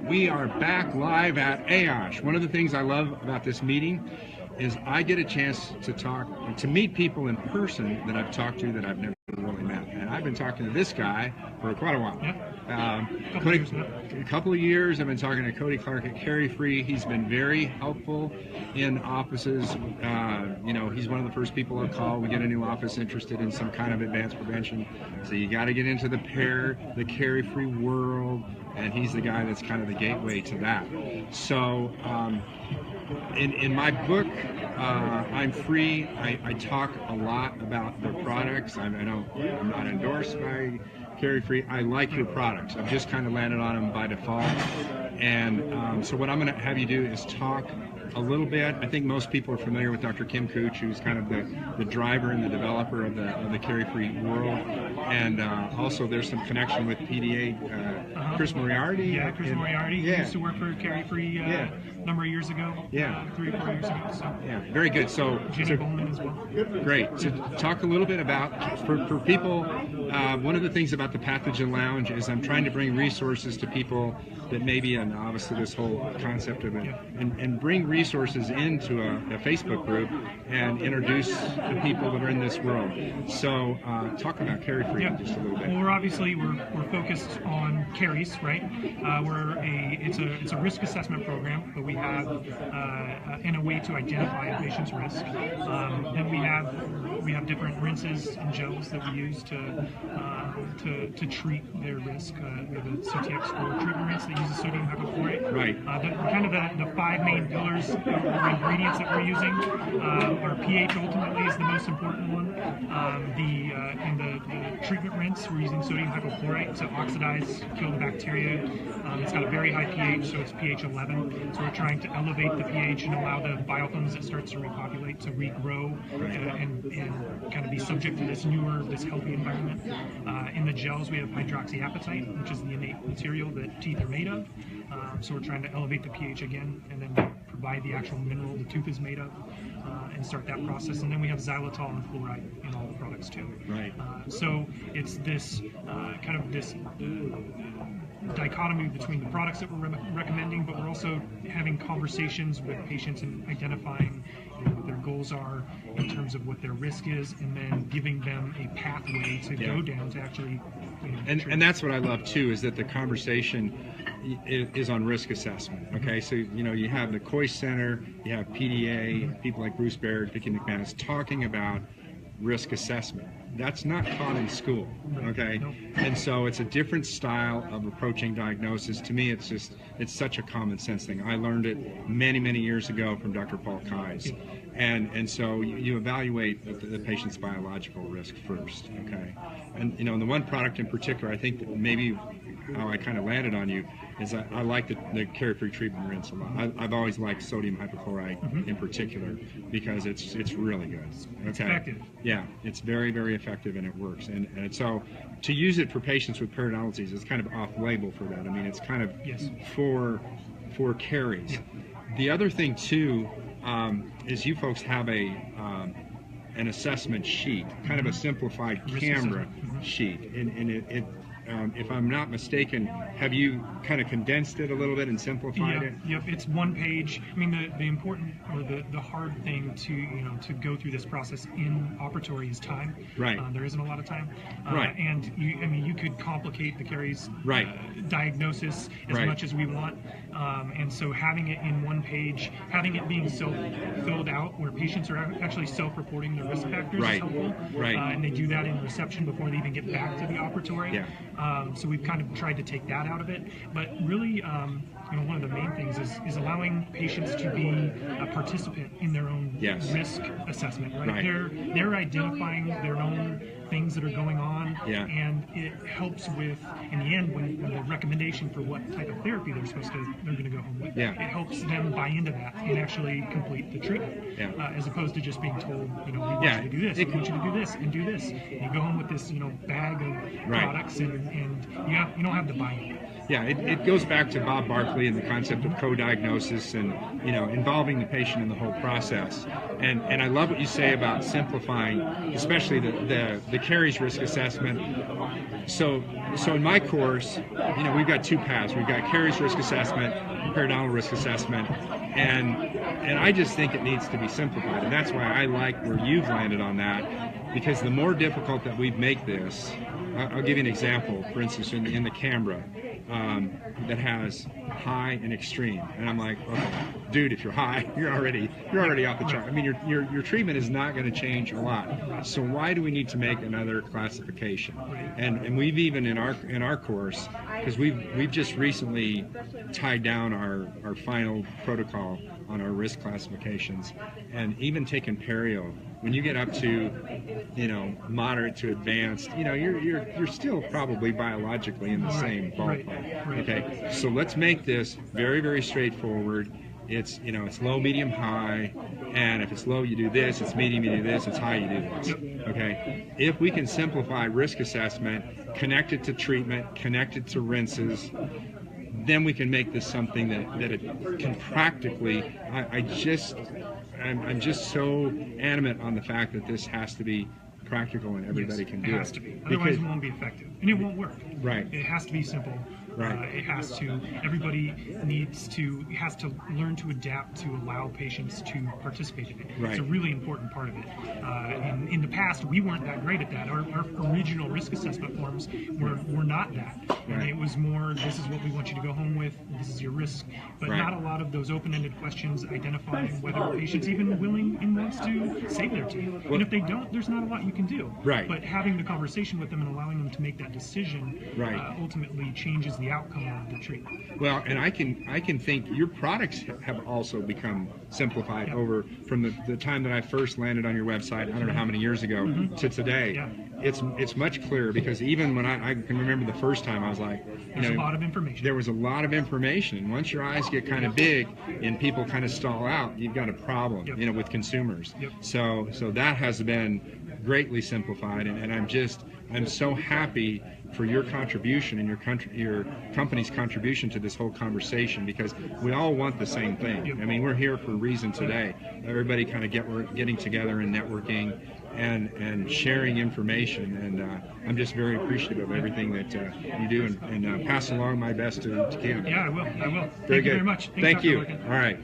We are back live at AAOSH. One of the things I love about this meeting is I get a chance to meet people in person that I've talked to that I've never really met. And I've been talking to this guy for quite a while. A couple of years. I've been talking to Cody Clark at CariFree. He's been very helpful in offices. You know, he's one of the first people I'll call. We get a new office interested in some kind of advanced prevention. So you got to get into the CariFree world, and he's the guy that's kind of the gateway to that. So in my book, I'm Free. I talk a lot about their products. I'm not endorsed by CariFree. I like your products. I've just kind of landed on them by default. And so what I'm going to have you do is talk a little bit. I think most people are familiar with Dr. Kim Cooch, who's kind of the driver and the developer of the CariFree world. And also there's some connection with PDA, Chris Moriarty. Yeah, Chris Moriarty, who used to work for CariFree a number of years ago. 3 or 4 years ago. So. Yeah, very good. So Jenny Bowman as well. Great. So talk a little bit about, for people, one of the things about the Pathogen Lounge is I'm trying to bring resources to people that may be a novice to this whole concept of it, and bring resources into a Facebook group and introduce the people that are in this world. So talk about CariFree just a little bit. Well, we're focused on caries, right? It's a risk assessment program, but we have in a way to identify a patient's risk. Then we have different rinses and gels that we use to treat their risk. We have a CTX4 treatment rinse that uses sodium hypochlorite. Right. The 5 main pillars of ingredients that we're using. Our pH ultimately is the most important one. In the treatment rinse, we're using sodium hypochlorite to oxidize, kill the bacteria. It's got a very high pH, so it's pH 11. So we're trying to elevate the pH and allow the biofilms that starts to repopulate to regrow and kind of be subject to this healthy environment. In the gels, we have hydroxyapatite, which is the innate material that teeth are made of. So we're trying to elevate the pH again, and then provide the actual mineral the tooth is made of, and start that process. And then we have xylitol and fluoride in all the products too. Right. So it's this dichotomy between the products that we're recommending, but we're also having conversations with patients and identifying what their goals are in terms of what their risk is, and then giving them a pathway to go down to actually. And that's what I love too, is that the conversation is on risk assessment. Okay, so you have the COIS Center, you have PDA, people like Bruce Baird, Vicki McManus talking about risk assessment. That's not taught in school, okay? And so it's a different style of approaching diagnosis. To me, it's such a common sense thing. I learned it many, many years ago from Dr. Paul Kais. And so you evaluate the patient's biological risk first, okay? And the one product in particular, I think that maybe how I kind of landed on you is I like the CariFree treatment rinse a lot. I've always liked sodium hypochlorite in particular because it's really good. It's effective. Yeah, it's very, very effective, and it works. And so to use it for patients with periodontal is kind of off-label for that. I mean, it's kind of for caries. Yeah. The other thing too is you folks have an assessment sheet, kind of a simplified camera sheet, and it if I'm not mistaken, have you kind of condensed it a little bit and simplified it? Yep, it's one page. I mean, the important or the hard thing to go through this process in operatory is time. Right. There isn't a lot of time. Right. And you could complicate the caries diagnosis as much as we want. And so having it in one page, having it being filled out where patients are actually self-reporting their risk factors is helpful. Right. And they do that in reception before they even get back to the operatory. Yeah. So we've kind of tried to take that out of it, but really, one of the main things is allowing patients to be a participant in their own risk assessment. Right? They're identifying their own things that are going on, and it helps with, in the end, when the recommendation for what type of therapy they're going to go home with, it helps them buy into that and actually complete the treatment, as opposed to just being told, we want you to do this, we want you to do this, and do this. And you go home with this, bag of products, and you don't have the buy-in. Yeah, it goes back to Bob Barkley and the concept of co-diagnosis and, you know, involving the patient in the whole process. And I love what you say about simplifying, especially the caries risk assessment. So in my course, you know, we've got two paths. We've got caries risk assessment, periodontal risk assessment, and I just think it needs to be simplified. And that's why I like where you've landed on that, because the more difficult that we make this, I'll give you an example. For instance, in the camera, that has high and extreme, and I'm like, okay, dude, if you're high, you're already off the chart. I mean, your treatment is not going to change a lot. So why do we need to make another classification? And we've even in our course, because we've just recently tied down our final protocol on our risk classifications, and even taken perio. When you get up to, you know, moderate to advanced, you know, you're still probably biologically in the same ballpark. Okay, so let's make this very, very straightforward. It's, you know, it's low, medium, high, and if it's low, you do this. It's medium, you do this. It's high, you do this. Okay, if we can simplify risk assessment, connect it to treatment, connect it to rinses, then we can make this something that it can practically. I'm just so adamant on the fact that this has to be practical and everybody can do it. It has to be. Otherwise, it won't be effective, and it won't work. Right. It has to be simple. Right. It has to. Everybody has to learn to adapt to allow patients to participate in it. Right. It's a really important part of it. In the past, we weren't that great at that. Our original risk assessment forms were not that. And Right. it was more, this is what we want you to go home with. This is your risk. But Right. not a lot of those open-ended questions identifying whether a patient's even willing and wants to save their teeth. And if they don't, there's not a lot you can do. Right. But having the conversation with them and allowing them to make that decision ultimately changes the outcome of the treatment. Well, and I can think your products have also become simplified over from the time that I first landed on your website, I don't know how many years ago, to today. Yeah. It's much clearer, because even when I can remember the first time, I was like, There's a lot of information. There was a lot of information, and once your eyes get kind of big and people kind of stall out, you've got a problem, you know, with consumers. So that has been greatly simplified, and I'm so happy for your contribution and your company's contribution to this whole conversation, because we all want the same thing. I mean, we're here for a reason today. Everybody kind of getting together and networking and sharing information, and I'm just very appreciative of everything that you do, and pass along my best to Cam. Yeah, I will. Very Thank good. you very much. Thank Dr. you. Larkin. All right.